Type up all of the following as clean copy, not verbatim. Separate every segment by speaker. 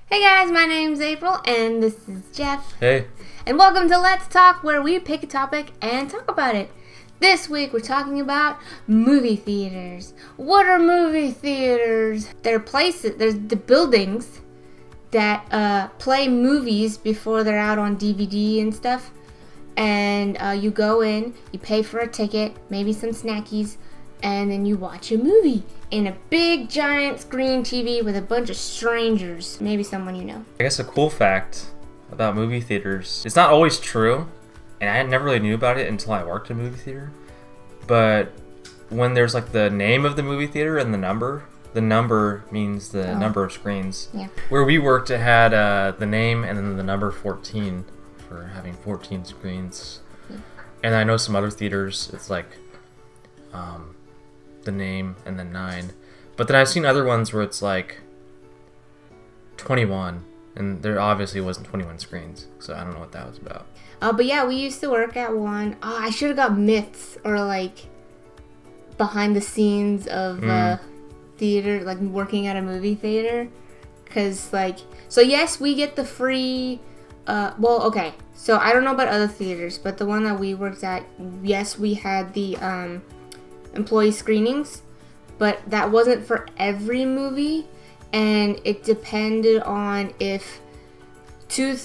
Speaker 1: Hey guys, my name's April, and this is Jeff.
Speaker 2: Hey.
Speaker 1: And welcome to Let's Talk, where we pick a topic and talk about it. This week we're talking about movie theaters. What are movie theaters? They're places, there's the buildings that play movies before they're out on DVD and stuff. And you go in, you pay for a ticket, maybe some snackies, and then you watch a movie in a big giant screen TV with a bunch of strangers, maybe someone you know.
Speaker 2: I guess a cool fact about movie theaters, it's not always true, and I never really knew about it until I worked in a movie theater, but when there's like the name of the movie theater and the number means the number of screens.
Speaker 1: Yeah.
Speaker 2: Where we worked, it had the name and then the number 14 for having 14 screens. Yeah. And I know some other theaters, it's like the name and then 9. But then I've seen other ones where it's like 21, and there obviously wasn't 21 screens, so I don't know what that was about.
Speaker 1: But yeah, we used to work at one. Oh, I should have got myths or like behind the scenes of theater, like working at a movie theater. Cause like, so yes, we get the free. Well, okay. So I don't know about other theaters, but the one that we worked at, yes, we had the employee screenings, but that wasn't for every movie, and it depended on if two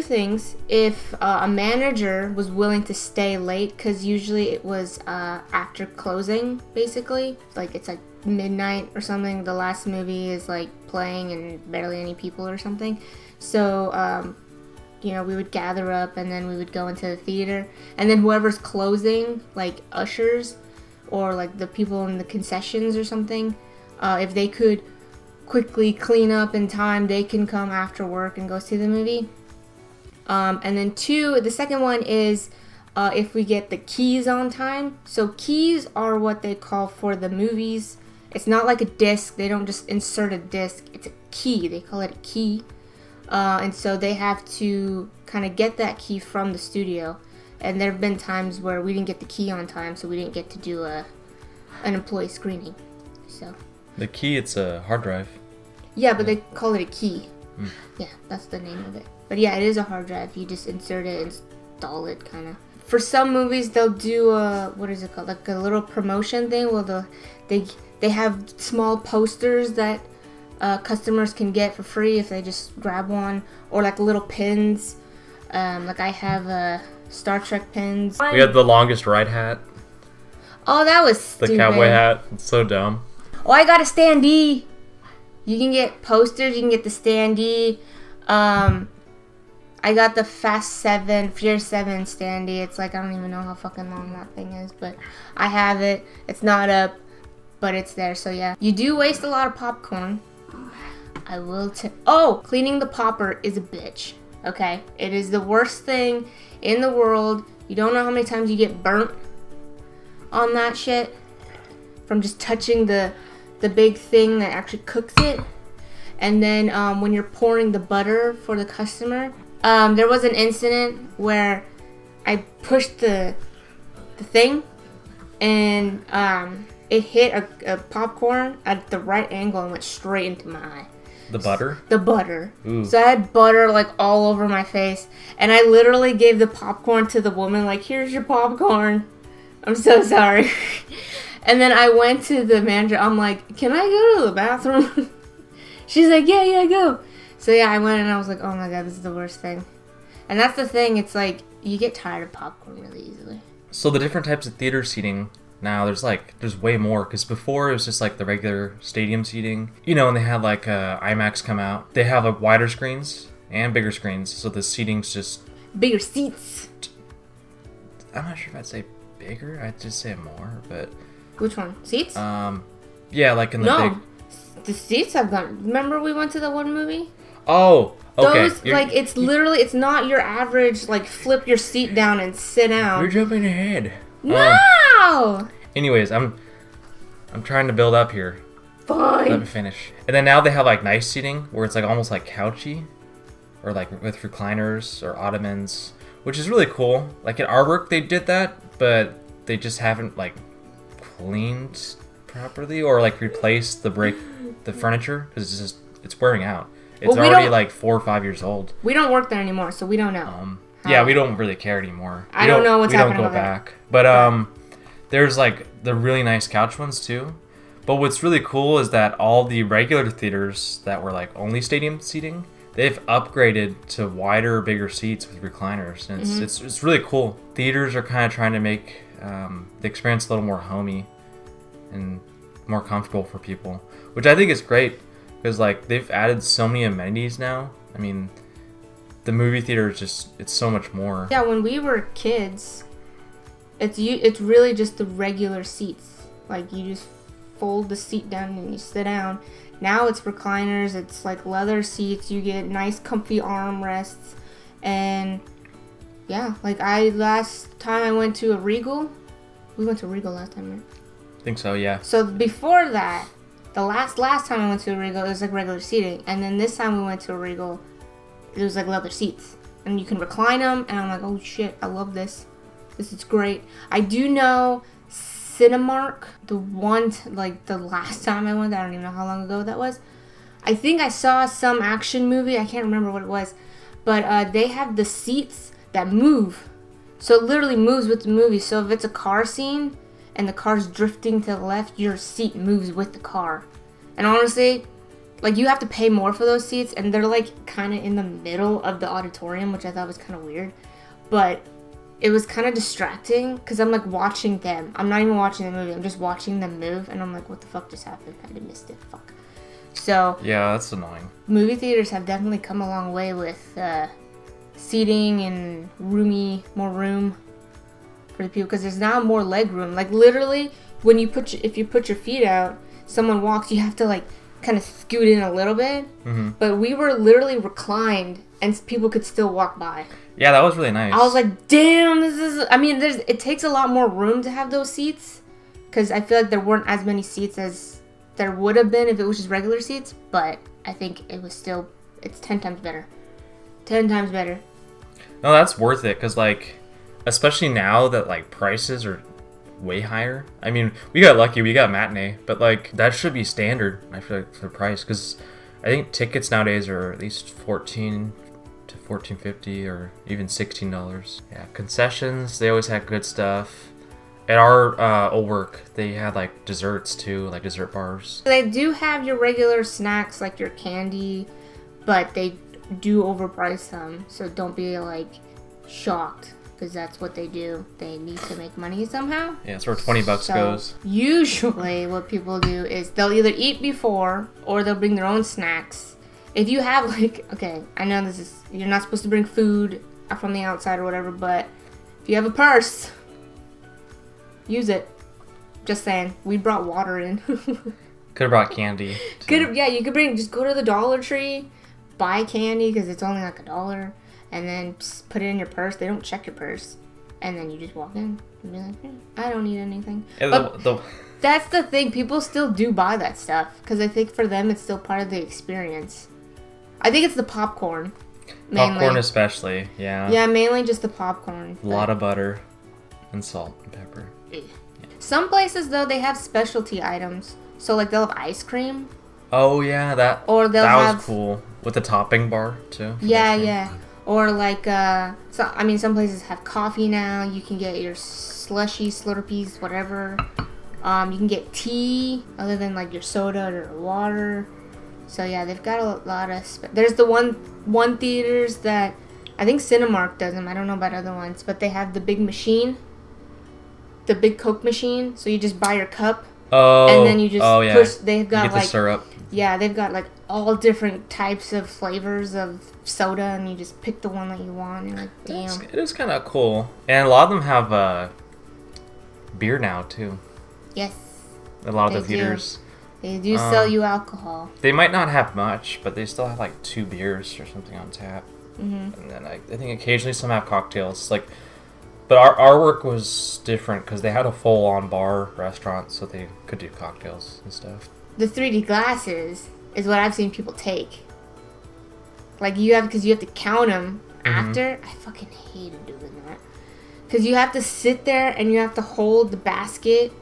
Speaker 1: things. If a manager was willing to stay late, because usually it was after closing, basically, like it's like midnight or something, the last movie is like playing and barely any people or something, so we would gather up and then we would go into the theater, and then whoever's closing, like ushers or like the people in the concessions or something, if they could quickly clean up in time, they can come after work and go see the movie. And then the second one is if we get the keys on time. So keys are what they call for the movies. It's not like a disc. They don't just insert a disc. It's a key. They call it a key. And so they have to kind of get that key from the studio. And there have been times where we didn't get the key on time, so we didn't get to do an employee screening. So
Speaker 2: The key, it's a hard drive.
Speaker 1: yeah, but they call it a key. Yeah, that's the name of it. But yeah, it is a hard drive. You just insert it, install it, kind of. For some movies, they'll do what is it called? Like a little promotion thing. Well, they have small posters that customers can get for free if they just grab one, or like little pins. Like I have Star Trek pins.
Speaker 2: We had the longest ride hat.
Speaker 1: Oh, that was
Speaker 2: The
Speaker 1: stupid.
Speaker 2: cowboy hat. It's so dumb.
Speaker 1: Oh, I got a standee. You can get posters. You can get the standee. I got the Fear 7 standee. It's like, I don't even know how fucking long that thing is, but I have it. It's not up, but it's there. So yeah, you do waste a lot of popcorn. I will cleaning the popper is a bitch. Okay, it is the worst thing in the world. You don't know how many times you get burnt on that shit from just touching the big thing that actually cooks it. And then when you're pouring the butter for the customer, there was an incident where I pushed the thing and it hit a popcorn at the right angle and went straight into my eye.
Speaker 2: The butter?
Speaker 1: The butter.
Speaker 2: Ooh.
Speaker 1: So I had butter like all over my face, and I literally gave the popcorn to the woman, like, here's your popcorn. I'm so sorry. And then I went to the manager. I'm like, can I go to the bathroom? She's like, yeah, go. So yeah, I went and I was like, oh my god, this is the worst thing. And that's the thing. It's like, you get tired of popcorn really easily.
Speaker 2: So the different types of theater seating now, there's way more, because before it was just like the regular stadium seating, and they had like IMAX come out. They have like wider screens and bigger screens, so the seating's just
Speaker 1: bigger seats.
Speaker 2: I'm not sure if I'd say bigger. I'd just say more, but
Speaker 1: which one? Seats?
Speaker 2: Yeah, like in the big.
Speaker 1: The seats have gone. Remember we went to that one movie?
Speaker 2: Oh, okay.
Speaker 1: Those, it's literally, it's not your average, like, flip your seat down and sit down.
Speaker 2: You're jumping ahead.
Speaker 1: No!
Speaker 2: Anyways, I'm trying to build up here.
Speaker 1: Fine.
Speaker 2: Let me finish. And then now they have, like, nice seating, where it's, like, almost, like, couchy. Or, like, with recliners or ottomans, which is really cool. Like, at our work, they did that, but they just haven't, like, cleaned properly or, like, replaced the furniture, because it's wearing out. It's already like 4 or 5 years old.
Speaker 1: We don't work there anymore, so we don't know.
Speaker 2: Yeah, we don't really care anymore.
Speaker 1: I don't know what's happening.
Speaker 2: We don't go back. But there's like the really nice couch ones too. But what's really cool is that all the regular theaters that were like only stadium seating, they've upgraded to wider, bigger seats with recliners, and it's really cool. Theaters are kind of trying to make the experience a little more homey and more comfortable for people, which I think is great because like they've added so many amenities now. I mean, the movie theater is it's so much more.
Speaker 1: Yeah, when we were kids, it's really just the regular seats. Like you just fold the seat down and you sit down. Now it's recliners, it's like leather seats, you get nice comfy armrests, and yeah, like last time I went to a Regal, we went to Regal last time, right?
Speaker 2: I think so, yeah.
Speaker 1: So before that, the last time I went to a Regal, it was like regular seating, and then this time we went to a Regal, it was like leather seats, and you can recline them, and I'm like, oh shit, I love this. This is great. I do know Cinemark, the last time I went there, I don't even know how long ago that was. I think I saw some action movie, I can't remember what it was, but they have the seats that move. So it literally moves with the movie. So if it's a car scene and the car's drifting to the left, your seat moves with the car. And honestly, like you have to pay more for those seats, and they're like kind of in the middle of the auditorium, which I thought was kind of weird. But it was kind of distracting because I'm like watching them. I'm not even watching the movie. I'm just watching them move, and I'm like, what the fuck just happened? I missed it. Fuck. So
Speaker 2: yeah, that's annoying.
Speaker 1: Movie theaters have definitely come a long way with seating and more room for the people, because there's now more leg room. Like literally, when if you put your feet out, someone walks, you have to like kind of scoot in a little bit. But we were literally reclined, and people could still walk by.
Speaker 2: Yeah, that was really nice.
Speaker 1: I was like, damn, this is... I mean, it takes a lot more room to have those seats, because I feel like there weren't as many seats as there would have been if it was just regular seats, but I think it's 10 times better. 10 times better.
Speaker 2: No, that's worth it, because, like, especially now that, like, prices are way higher. I mean, we got lucky, we got matinee, but, like, that should be standard, I feel like, for the price, because I think tickets nowadays are at least $14 to $14.50 or even $16. Yeah, concessions, they always had good stuff. At our old work, they had like desserts too, like dessert bars.
Speaker 1: They do have your regular snacks, like your candy, but they do overprice them, so don't be like shocked, because that's what they do. They need to make money somehow.
Speaker 2: Yeah, that's where $20 goes.
Speaker 1: Usually what people do is they'll either eat before or they'll bring their own snacks. If you have like, okay, I know you're not supposed to bring food from the outside or whatever, but if you have a purse, use it. Just saying. We brought water in.
Speaker 2: Could have brought candy.
Speaker 1: Yeah, you could just go to the Dollar Tree, buy candy because it's only like $1, and then just put it in your purse. They don't check your purse, and then you just walk in and be like, I don't need anything.
Speaker 2: Yeah,
Speaker 1: that's the thing. People still do buy that stuff because I think for them it's still part of the experience. I think it's the popcorn. Mainly.
Speaker 2: Popcorn especially, yeah.
Speaker 1: Yeah, mainly just the popcorn.
Speaker 2: A lot of butter and salt and pepper.
Speaker 1: Yeah. Some places, though, they have specialty items. So, like, they'll have ice cream.
Speaker 2: Oh, yeah, that was cool. With the topping bar, too.
Speaker 1: Yeah, yeah. Or, like, some places have coffee now. You can get your slushy, Slurpees, whatever. You can get tea, other than, like, your soda or water. So, yeah, they've got a lot of... There's the one theaters that... I think Cinemark does them. I don't know about other ones. But they have the big machine. The big Coke machine. So you just buy your cup.
Speaker 2: Oh.
Speaker 1: And then you just push... They've got,
Speaker 2: you get the syrup.
Speaker 1: Yeah, they've got, like, all different types of flavors of soda. And you just pick the one that you want. And you're like, damn.
Speaker 2: It is kind of cool. And a lot of them have beer now, too.
Speaker 1: Yes.
Speaker 2: A lot of the theaters.
Speaker 1: They do sell you alcohol.
Speaker 2: They might not have much, but they still have like 2 beers or something on tap.
Speaker 1: Mm-hmm.
Speaker 2: And then I think occasionally some have cocktails. But our work was different because they had a full-on bar restaurant, so they could do cocktails and stuff.
Speaker 1: The 3D glasses is what I've seen people take. Like because you have to count them after. I fucking hated doing that. Because you have to sit there and you have to hold the basket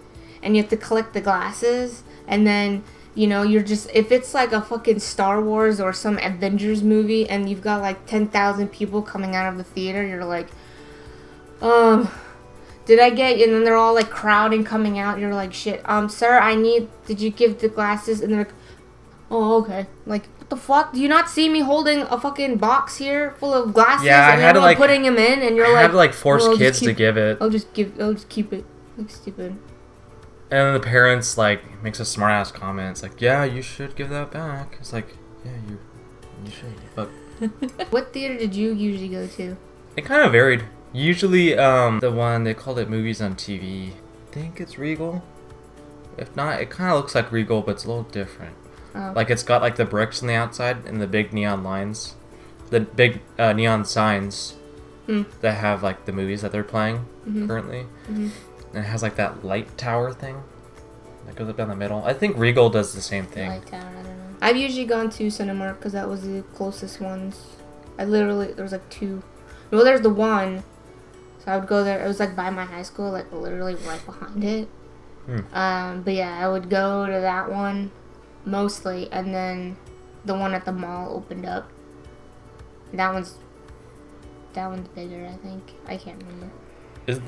Speaker 1: and you have to collect the glasses. And then You know, you're just, if it's like a fucking Star Wars or some Avengers movie and you've got like 10,000 people coming out of the theater, you're like, did I get, and then they're all like crowding coming out, you're like, shit, sir, did you give the glasses? And they're like, oh, okay. Like, what the fuck? Do you not see me holding a fucking box here full of glasses?
Speaker 2: Yeah, I had to like
Speaker 1: putting them in, and you're
Speaker 2: I
Speaker 1: like,
Speaker 2: had to like force kids to give it.
Speaker 1: I'll just keep it. Like, stupid.
Speaker 2: And then the parents like makes a smart ass comment. It's like, yeah, you should give that back. It's like, yeah, you should. But
Speaker 1: what theater did you usually go to?
Speaker 2: it kind of varied. Usually, the one they called it Movies on TV. I think it's Regal. If not, it kind of looks like Regal, but it's a little different.
Speaker 1: Oh.
Speaker 2: Like it's got like the bricks on the outside and the big neon lines, the big neon signs that have like the movies that they're playing currently. Mm-hmm. And it has like that light tower thing that goes up down the middle. I think Regal does the same thing.
Speaker 1: Light tower, I don't know. I've usually gone to Cinemark because that was the closest ones. There was like 2. Well, there's the one. So I would go there. It was like by my high school, like literally right behind it. But yeah, I would go to that one mostly, and then the one at the mall opened up. That one's bigger, I think. I can't remember.
Speaker 2: Is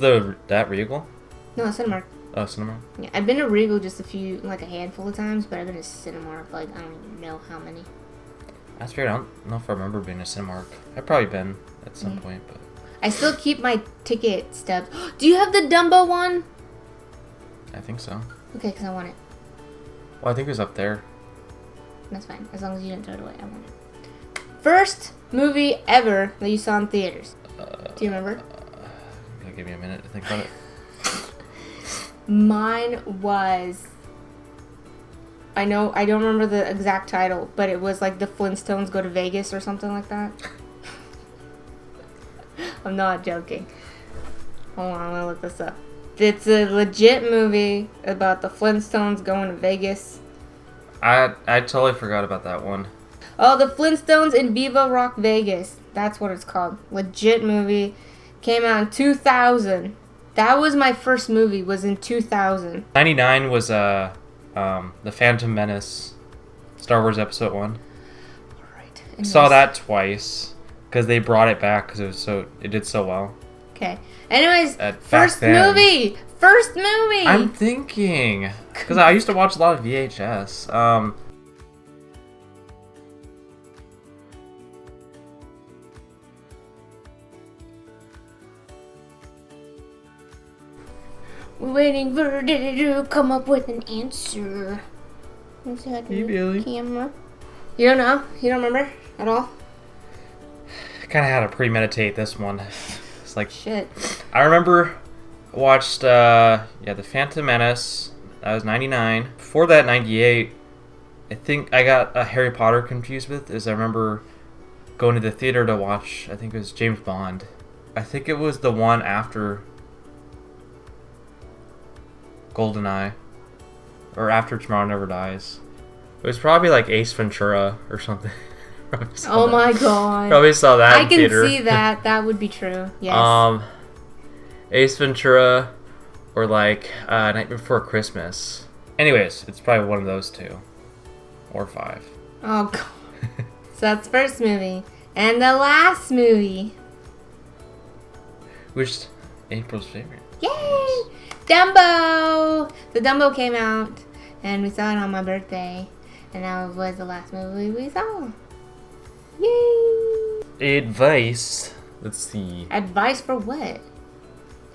Speaker 2: that Regal?
Speaker 1: No, Cinemark.
Speaker 2: Oh, Cinemark.
Speaker 1: Yeah, I've been to Regal just a handful of times, but I've been to Cinemark like I don't even know how many.
Speaker 2: That's weird. I don't know if I remember being to Cinemark. I've probably been at some point, but
Speaker 1: I still keep my ticket stubs. Do you have the Dumbo one?
Speaker 2: I think so.
Speaker 1: Okay, because I want it.
Speaker 2: Well, I think it was up there.
Speaker 1: That's fine. As long as you didn't throw it away, I want it. First movie ever that you saw in theaters. Do you remember?
Speaker 2: Give me a minute to think about it.
Speaker 1: Mine was... I don't remember the exact title, but it was like the Flintstones Go to Vegas or something like that. I'm not joking. Hold on, I'm gonna look this up. It's a legit movie about the Flintstones going to Vegas.
Speaker 2: I totally forgot about that one.
Speaker 1: Oh, the Flintstones in Viva Rock Vegas. That's what it's called. Legit movie. Came out in 2000. That was my first movie, was in 2000.
Speaker 2: 99 was The Phantom Menace, Star Wars Episode 1.
Speaker 1: Alright.
Speaker 2: Saw that twice because they brought it back because it did so well.
Speaker 1: Okay. Anyways, first movie.
Speaker 2: I'm thinking because I used to watch a lot of VHS.
Speaker 1: We're waiting for Diddy to come up with an answer. What's that?
Speaker 2: Hey, Billy.
Speaker 1: Camera. You don't know? You don't remember at all?
Speaker 2: I kind of had to premeditate this one. It's like
Speaker 1: shit.
Speaker 2: I remember watched The Phantom Menace. That was 99. Before that, 98. I think I got Harry Potter confused with. I remember going to the theater to watch. I think it was James Bond. I think it was the one after GoldenEye, or after Tomorrow Never Dies. It was probably like Ace Ventura or something.
Speaker 1: Oh my god!
Speaker 2: Probably saw that.
Speaker 1: I can see that. That would be true. Yes.
Speaker 2: Ace Ventura, or like Night Before Christmas. Anyways, it's probably one of those 2, or 5.
Speaker 1: Oh god! So that's the first movie, and the last movie.
Speaker 2: Which April's favorite.
Speaker 1: Yay! Dumbo! The Dumbo came out, and we saw it on my birthday, and that was the last movie we saw. Yay!
Speaker 2: Advice. Let's see.
Speaker 1: Advice for what?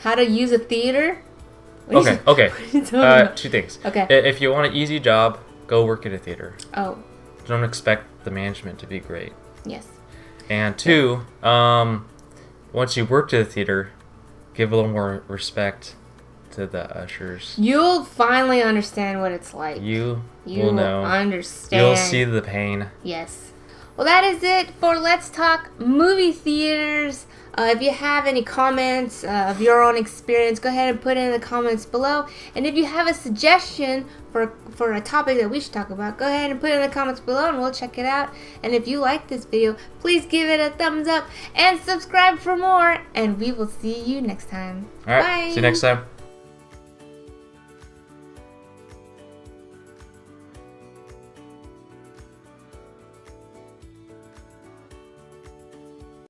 Speaker 1: How to use a theater?
Speaker 2: Okay.
Speaker 1: What are you talking about?
Speaker 2: 2 things.
Speaker 1: Okay.
Speaker 2: If you want an easy job, go work at a theater.
Speaker 1: Oh.
Speaker 2: Don't expect the management to be great.
Speaker 1: Yes.
Speaker 2: And 2, once you work at the theater, give a little more respect to the ushers.
Speaker 1: You'll finally understand what it's like.
Speaker 2: You will know.
Speaker 1: Understand.
Speaker 2: You'll see the pain.
Speaker 1: Yes. Well, that is it for Let's Talk Movie Theaters. If you have any comments of your own experience, go ahead and put it in the comments below. And if you have a suggestion for a topic that we should talk about, go ahead and put it in the comments below and we'll check it out. And if you like this video, please give it a thumbs up and subscribe for more. And we will see you next time.
Speaker 2: All right.
Speaker 1: Bye.
Speaker 2: See you next time.